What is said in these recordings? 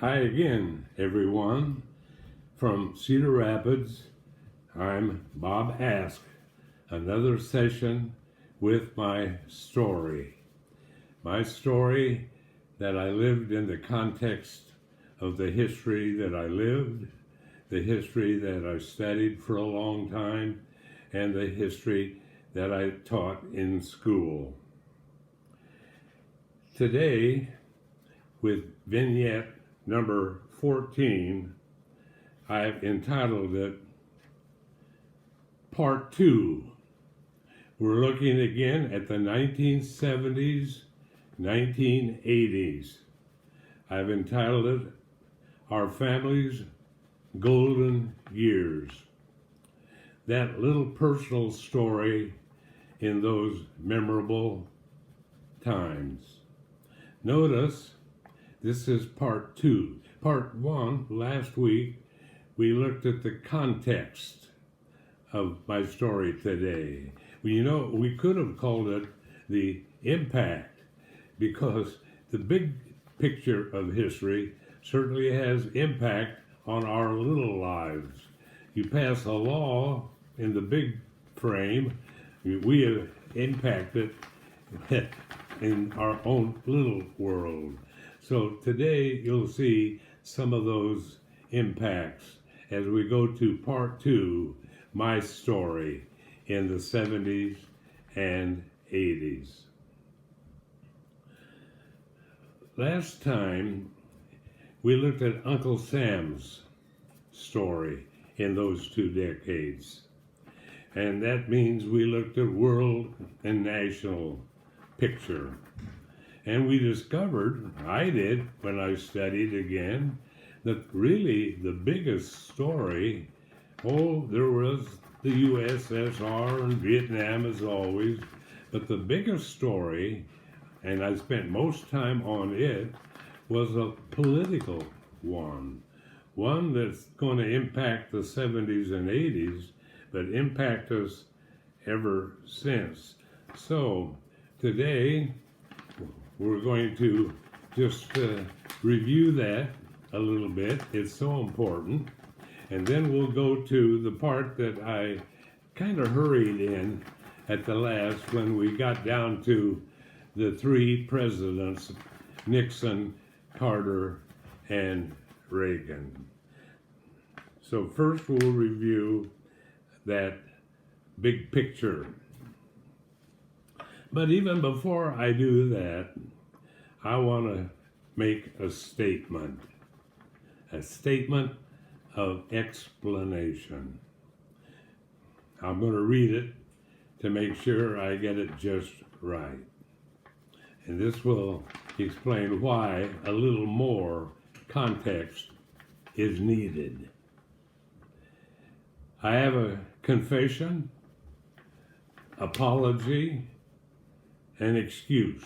Hi again, everyone. From Cedar Rapids, I'm Bob Ask. Another session with my story. My story that I lived in the context of the history that I lived, the history that I studied for a long time, and the history that I taught in school. Today, with vignette number 14, I've entitled it Part 2. We're looking again at the 1970s, 1980s. I've entitled it Our Family's Golden Years. That little personal story in those memorable times. Notice this is part 2. Part 1, last week, we looked at the context of my story today. We could have called it the impact, because the big picture of history certainly has impact on our little lives. You pass a law in the big frame, we have impacted in our own little world. So today you'll see some of those impacts as we go to part 2, my story in the 70s and 80s. Last time we looked at Uncle Sam's story in those 2 decades. And that means we looked at world and national picture. And we discovered, I did when I studied again, that really the biggest story, there was the USSR and Vietnam as always, but the biggest story, and I spent most time on it, was a political one that's going to impact the 70s and 80s, but impact us ever since. So today we're going to just review that a little bit. It's so important. And then we'll go to the part that I kind of hurried in at the last when we got down to the 3 presidents, Nixon, Carter, and Reagan. So first we'll review that big picture. But even before I do that, I want to make a statement of explanation. I'm going to read it to make sure I get it just right. And this will explain why a little more context is needed. I have a confession, apology, and excuse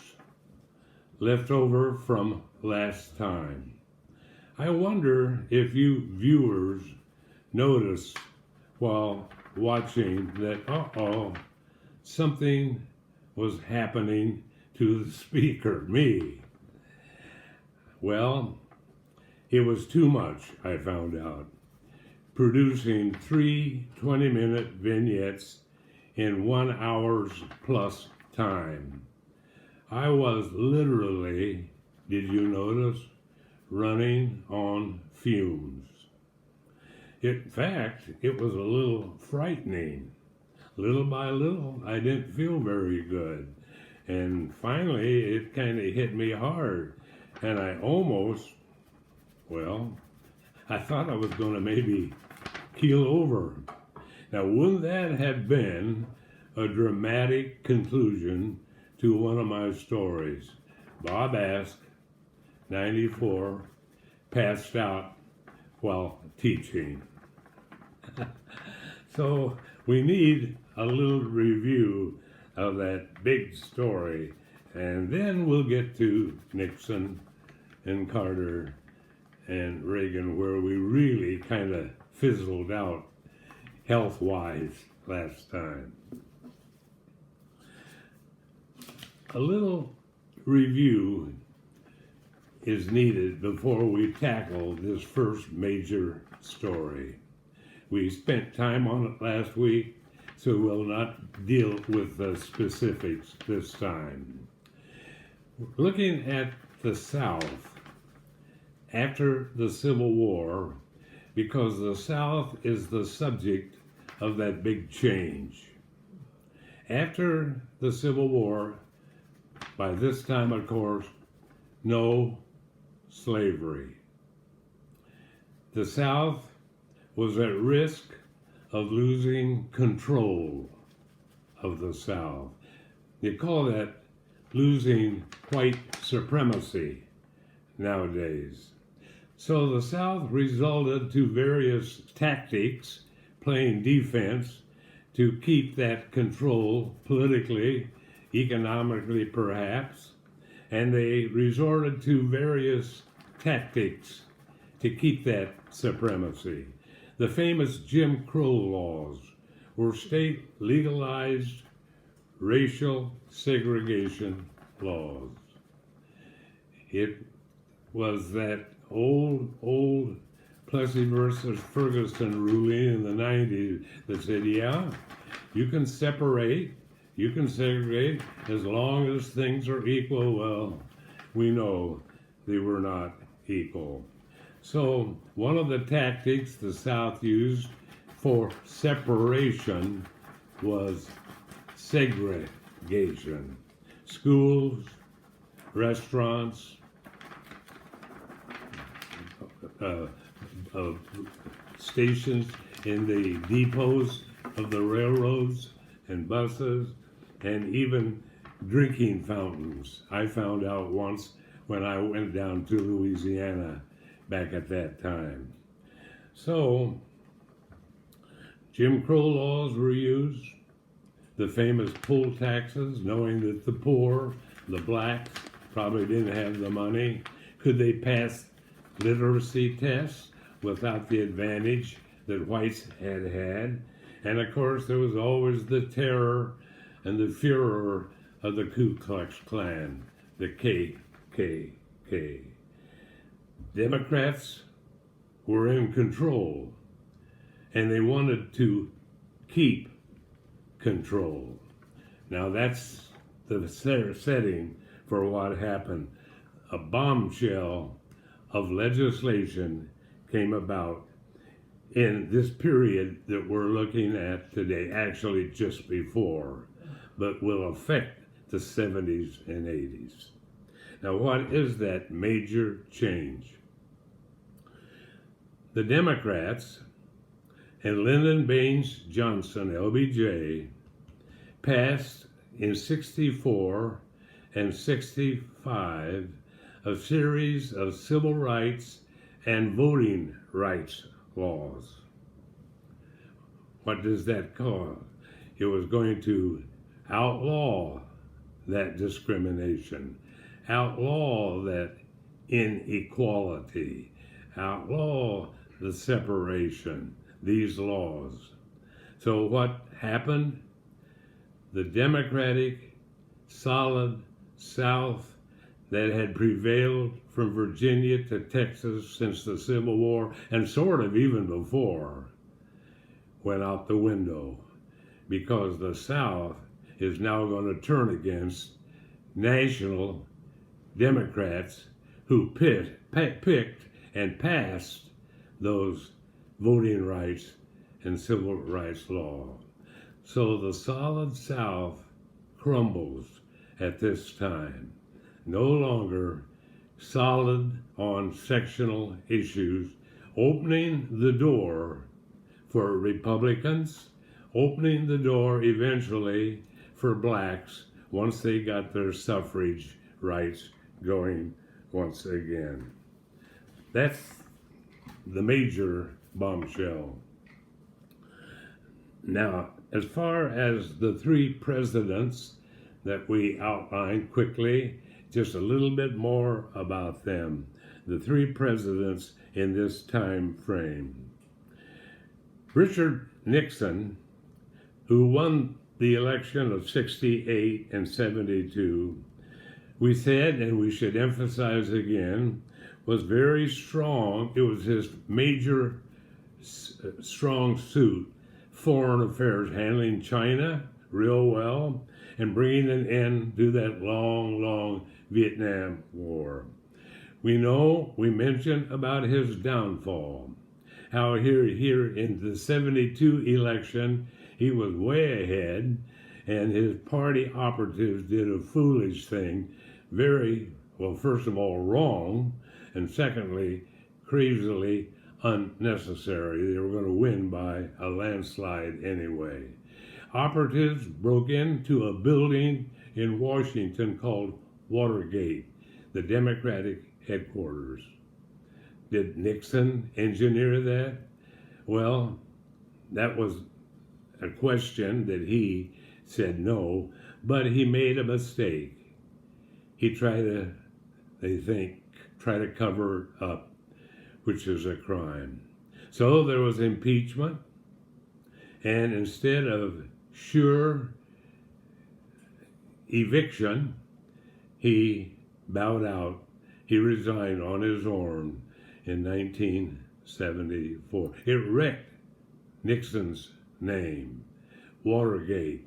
left over from last time. I wonder if you viewers noticed while watching that, something was happening to the speaker, me. Well, it was too much, I found out. Producing 3 20-minute vignettes in 1 hour's plus time. I was literally, did you notice, running on fumes. In fact, it was a little frightening. Little by little, I didn't feel very good. And finally, it kind of hit me hard. And I I thought I was going to maybe keel over. Now, wouldn't that have been a dramatic conclusion to one of my stories? Bob Ask, 94, passed out while teaching. So we need a little review of that big story, and then we'll get to Nixon and Carter and Reagan, where we really kind of fizzled out health-wise last time. A little review is needed before we tackle this first major story. We spent time on it last week, so we'll not deal with the specifics this time. Looking at the South after the Civil War, because the South is the subject of that big change. After the Civil War, by this time, of course, no slavery. The South was at risk of losing control of the South. They call that losing white supremacy nowadays. So the South resorted to various tactics, playing defense, to keep that control politically, economically perhaps, and they resorted to various tactics to keep that supremacy. The famous Jim Crow laws were state legalized racial segregation laws. It was that old Plessy versus Ferguson ruling in the 90s that said, yeah, you can separate, you can segregate as long as things are equal. Well, we know they were not equal. So one of the tactics the South used for separation was segregation. Schools, restaurants, stations in the depots of the railroads and buses, and even drinking fountains. I found out once when I went down to Louisiana back at that time. So, Jim Crow laws were used, the famous poll taxes, knowing that the poor, the blacks, probably didn't have the money. Could they pass literacy tests without the advantage that whites had had? And of course, there was always the terror and the furor of the Ku Klux Klan, the KKK. Democrats were in control, and they wanted to keep control. Now that's the setting for what happened. A bombshell of legislation came about in this period that we're looking at today, actually just before, but will affect the 70s and 80s. Now, what is that major change? The Democrats and Lyndon Baines Johnson, LBJ, passed in 64 and 65 a series of civil rights and voting rights laws. What does that cause? It was going to outlaw that discrimination, outlaw that inequality, outlaw the separation, these laws. So what happened? The Democratic, solid South that had prevailed from Virginia to Texas since the Civil War, and sort of even before, went out the window, because the South is now going to turn against national Democrats who picked and passed those voting rights and civil rights law. So the solid South crumbles at this time. No longer solid on sectional issues, opening the door for Republicans, opening the door eventually for blacks once they got their suffrage rights going once again. That's the major bombshell. Now, as far as the three presidents that we outlined quickly, just a little bit more about them. The three presidents in this time frame. Richard Nixon, who won the election of 68 and 72, we said, and we should emphasize again, was very strong. It was his major strong suit, foreign affairs, handling China real well, and bringing an end to that long Vietnam War. We mentioned about his downfall, how here in the 72 election, he was way ahead, and his party operatives did a foolish thing, very, well, first of all, wrong, and secondly, crazily unnecessary. They were going to win by a landslide anyway. Operatives broke into a building in Washington called Watergate, the Democratic headquarters. Did Nixon engineer that? Well, that was a question that he said no, but he made a mistake. He tried to, they think, try to cover it up, which is a crime. So there was impeachment, and instead of sure eviction, he bowed out. He resigned on his own in 1974. It wrecked Nixon's name. Watergate,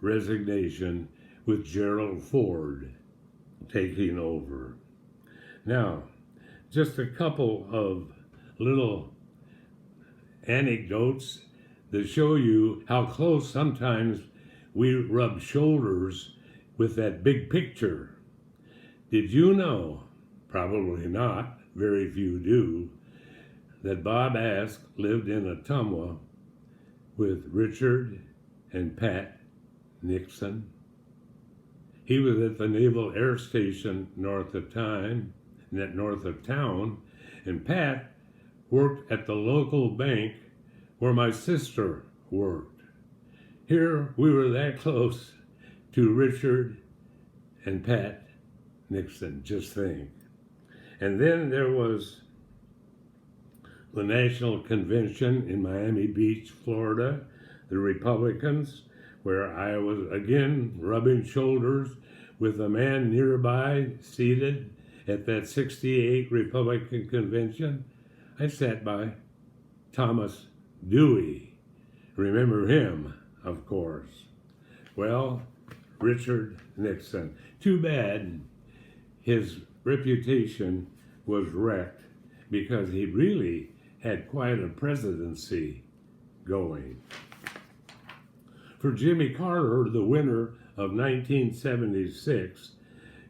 resignation with Gerald Ford taking over. Now, just a couple of little anecdotes that show you how close sometimes we rub shoulders with that big picture. Did you know, probably not, very few do, that Bob Ask lived in Ottumwa with Richard and Pat Nixon? He was at the Naval Air Station north of town, and Pat worked at the local bank where my sister worked. Here we were that close to Richard and Pat Nixon, just think. And then there was the National Convention in Miami Beach, Florida, the Republicans, where I was again rubbing shoulders with a man nearby seated at that 68 Republican convention. I sat by Thomas Dewey. Remember him, of course. Well, Richard Nixon. Too bad his reputation was wrecked because he really had quite a presidency going. For Jimmy Carter, the winner of 1976,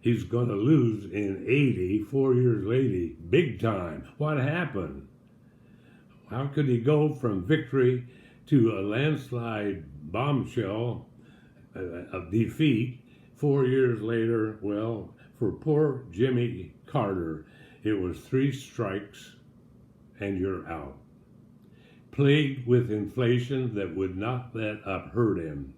he's going to lose in 80, 4 years later, big time. What happened? How could he go from victory to a landslide bombshell of defeat 4 years later? Well, for poor Jimmy Carter, it was 3 strikes and you're out. Plagued with inflation that would not let up hurt him.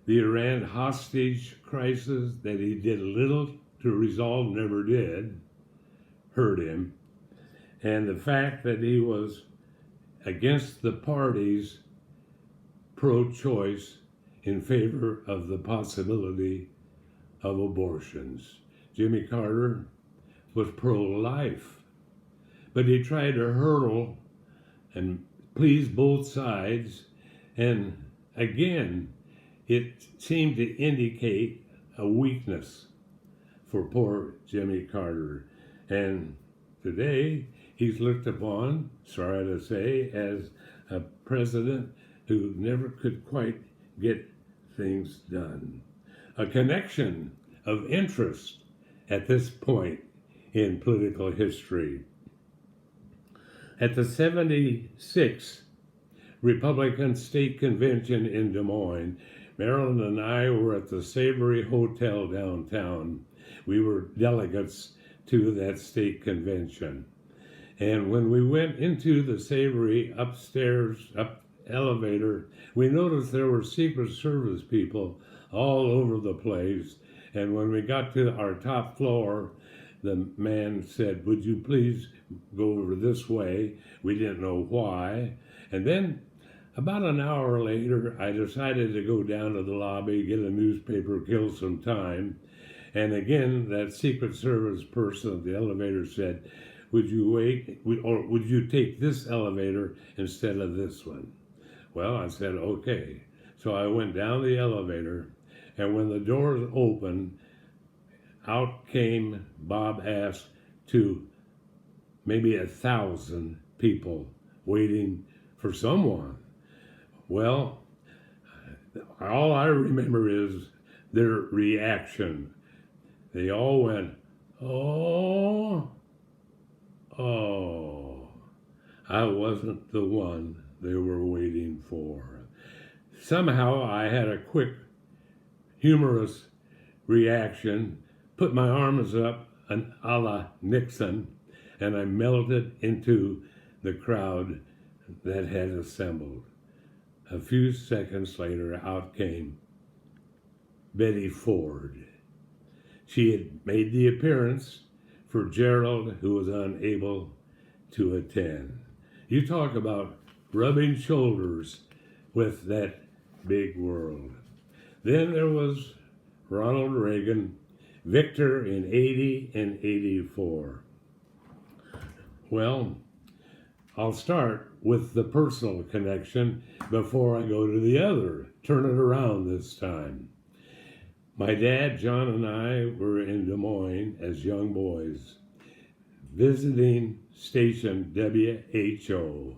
The Iran hostage crisis that he did little to resolve, never did, hurt him. And the fact that he was against the parties pro-choice in favor of the possibility of abortions. Jimmy Carter was pro-life, but he tried to hurdle and please both sides, and again, it seemed to indicate a weakness for poor Jimmy Carter. And today, he's looked upon, sorry to say, as a president who never could quite get things done. A connection of interest at this point in political history. At the 76th Republican State Convention in Des Moines, Marilyn and I were at the Savory Hotel downtown. We were delegates to that state convention. And when we went into the Savory upstairs, up elevator, we noticed there were Secret Service people all over the place. And when we got to our top floor, the man said, "Would you please go over this way?" We didn't know why. And then about an hour later, I decided to go down to the lobby, get a newspaper, kill some time. And again, that Secret Service person at the elevator said, would you or would you take this elevator instead of this one? Well, I said, okay. So I went down the elevator, and when the doors opened, out came Bob Ask to maybe 1,000 people waiting for someone. Well, all I remember is their reaction. They all went, oh, oh. I wasn't the one they were waiting for. Somehow I had a quick, humorous reaction, put my arms up, a la Nixon, and I melted into the crowd that had assembled. A few seconds later, out came Betty Ford. She had made the appearance for Gerald, who was unable to attend. You talk about rubbing shoulders with that big world. Then there was Ronald Reagan, Victor in 80 and 84. Well, I'll start with the personal connection before I go to the other. Turn it around this time. My dad, John, and I were in Des Moines as young boys, visiting station WHO.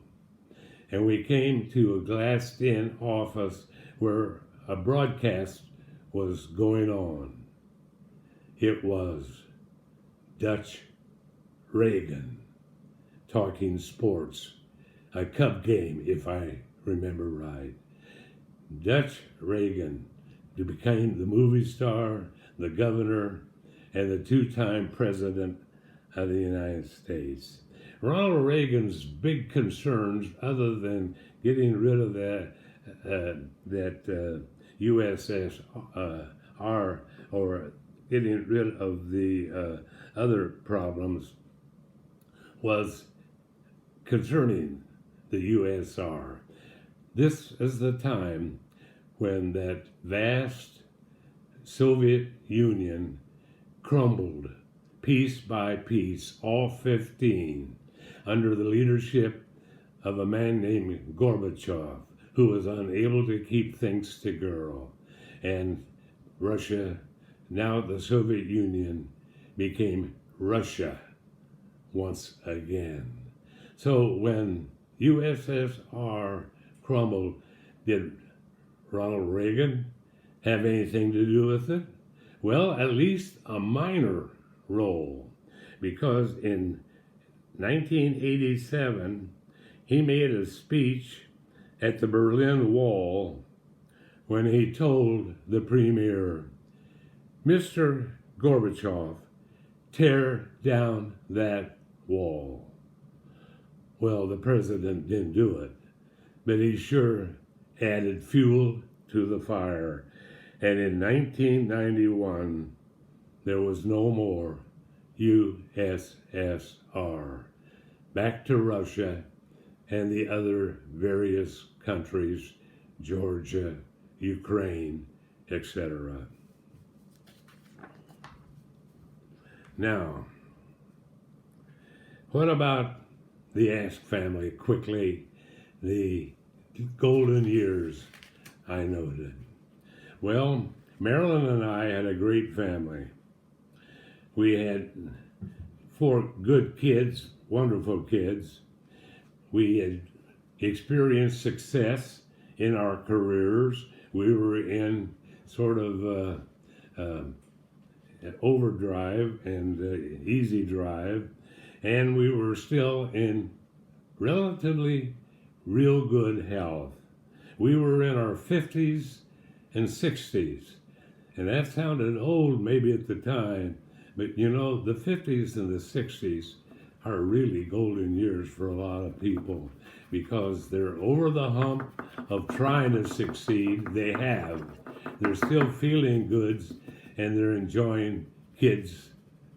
And we came to a glassed-in office where a broadcast was going on. It was Dutch Reagan talking sports, a Cub game, if I remember right. Dutch Reagan became the movie star, the governor, and the two-time president of the United States. Ronald Reagan's big concerns, other than getting rid of that USSR or getting rid of the other problems, was concerning the USSR. This is the time when that vast Soviet Union crumbled piece by piece, all 15, under the leadership of a man named Gorbachev, who was unable to keep things together. And Russia, now the Soviet Union, became Russia once again. So when USSR crumbled, did Ronald Reagan have anything to do with it? Well, at least a minor role, because in 1987, he made a speech at the Berlin Wall when he told the premier, Mr. Gorbachev, tear down that wall. Well, the president didn't do it, but he sure added fuel to the fire. And in 1991, there was no more USSR. Back to Russia and the other various countries, Georgia, Ukraine, etc. Now, what about the Ask family? Quickly, the golden years I noted. Well, Marilyn and I had a great family. We had 4 good kids, wonderful kids. We had experienced success in our careers. We were in sort of overdrive and easy drive, and we were still in relatively real good health. We were in our 50s and 60s, and that sounded old maybe at the time, but you know, the 50s and the 60s are really golden years for a lot of people because they're over the hump of trying to succeed. They're still feeling good, and they're enjoying kids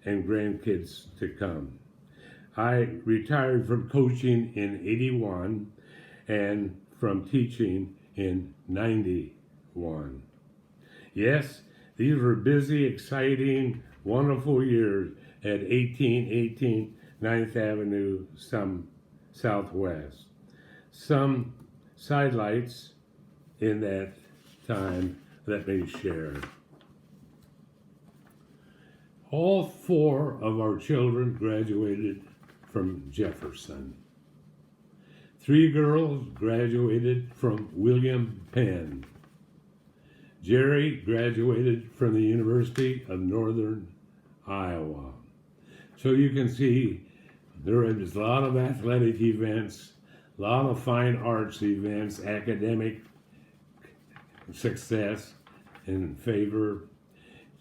and grandkids to come. I retired from coaching in 81 and from teaching in 91. Yes, These were busy, exciting, wonderful years at 1818 9th Avenue, Southwest. Some sidelights in that time let me share. All four of our children graduated from Jefferson. 3 girls graduated from William Penn. Jerry graduated from the University of Northern Iowa. So you can see there is a lot of athletic events, a lot of fine arts events, academic success in favor.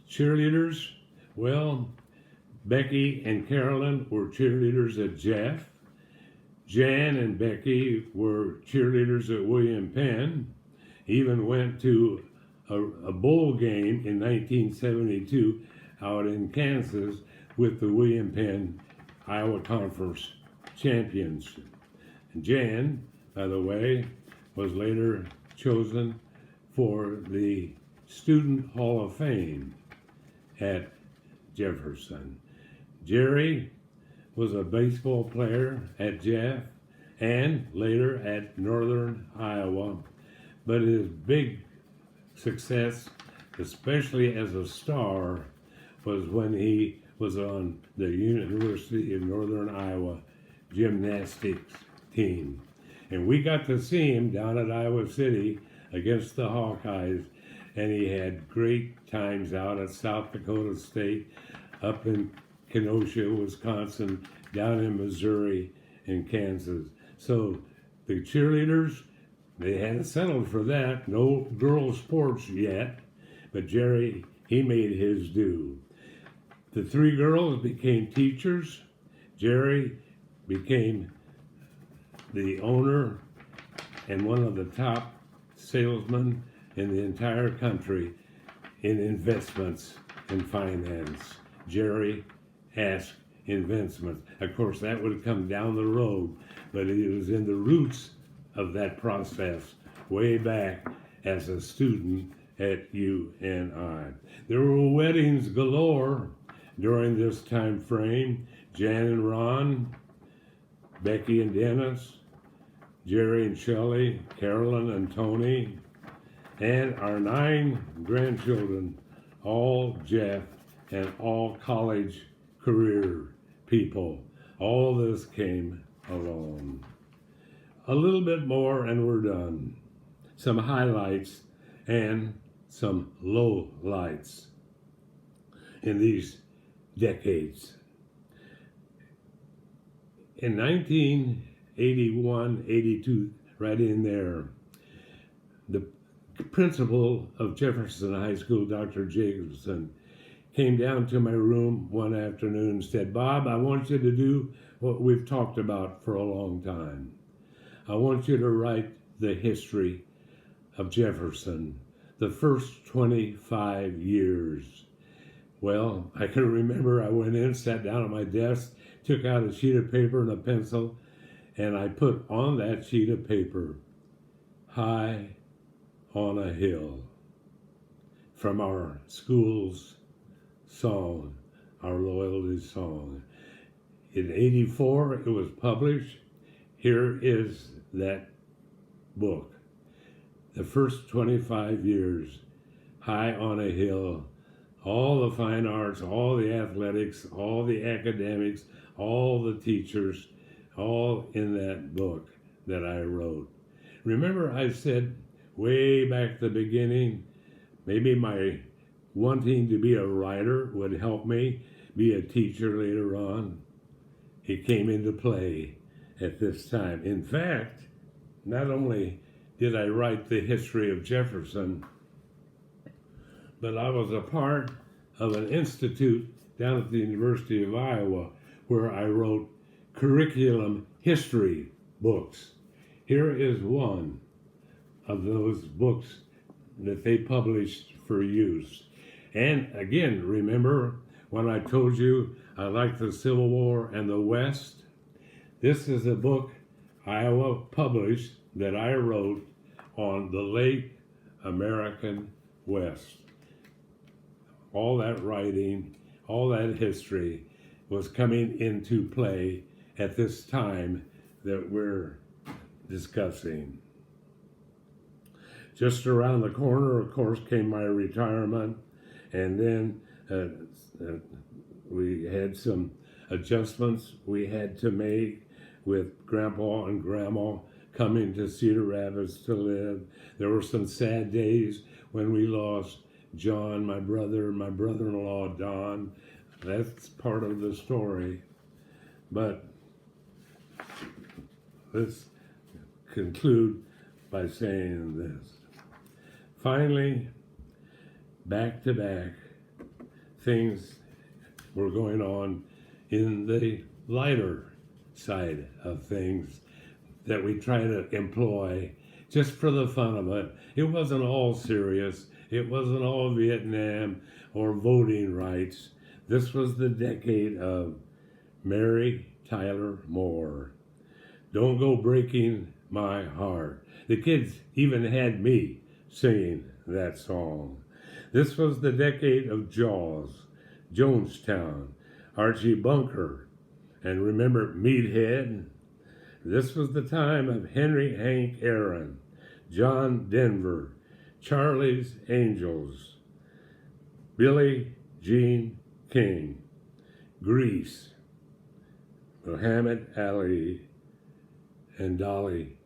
Cheerleaders, well, Becky and Carolyn were cheerleaders at Jeff. Jan and Becky were cheerleaders at William Penn. Even went to a bowl game in 1972 out in Kansas with the William Penn Iowa Conference champions. And Jan, by the way, was later chosen for the Student Hall of Fame at Jefferson. Jerry was a baseball player at Jeff and later at Northern Iowa, but his big success, especially as a star, was when he was on the University of Northern Iowa gymnastics team. And we got to see him down at Iowa City against the Hawkeyes, and he had great times out at South Dakota State, up in Kenosha, Wisconsin, down in Missouri and Kansas. So the cheerleaders, they hadn't settled for that. No girls' sports yet, but Jerry, he made his due. The 3 girls became teachers. Jerry became the owner and one of the top salesmen in the entire country in investments and finance. Jerry Ask Investments. Of course, that would come down the road, but it was in the roots of that process way back as a student at UNI. There were weddings galore during this time frame. Jan and Ron, Becky and Dennis, Jerry and Shelley, Carolyn and Tony, and our 9 grandchildren, all Jeff and all college career people. All this came along. A little bit more and we're done. Some highlights and some lowlights in these decades. In 1981, 82, right in there, the principal of Jefferson High School, Dr. Jacobson, came down to my room one afternoon and said, "Bob, I want you to do what we've talked about for a long time. I want you to write the history of Jefferson, the first 25 years. Well, I can remember I went in, sat down at my desk, took out a sheet of paper and a pencil, and I put on that sheet of paper, "High on a Hill," from our school's song, our loyalty song. In 84, it was published. Here is that book. The first 25 years, High on a Hill, all the fine arts, all the athletics, all the academics, all the teachers, all in that book that I wrote. Remember I said way back at the beginning, maybe my wanting to be a writer would help me be a teacher later on. It came into play at this time. In fact, not only did I write the history of Jefferson, but I was a part of an institute down at the University of Iowa where I wrote curriculum history books. Here is one of those books that they published for use. And again, remember when I told you I liked the Civil War and the West? This is a book Iowa published that I wrote on the late American West. all that writing, all that history was coming into play at this time that we're discussing. Just around the corner, of course, came my retirement, and then we had some adjustments we had to make with Grandpa and Grandma coming to Cedar Rapids to live. There were some sad days when we lost John, my brother-in-law, Don. That's part of the story. But let's conclude by saying this. Finally, back to back, things were going on in the lighter side of things that we try to employ just for the fun of it. It wasn't all serious. It wasn't all Vietnam or voting rights. This was the decade of Mary Tyler Moore. Don't Go Breaking My Heart. The kids even had me singing that song. This was the decade of Jaws, Jonestown, Archie Bunker, and remember Meathead? This was the time of Henry Hank Aaron, John Denver, Charlie's Angels, Billie Jean King, Grease, Muhammad Ali, and Dolly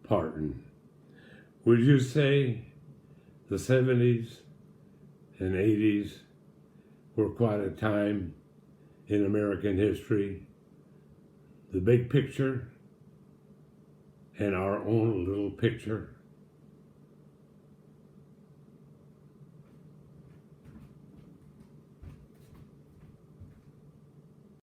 Parton. Would you say the 70s and 80s were quite a time in American history? The big picture and our own little picture.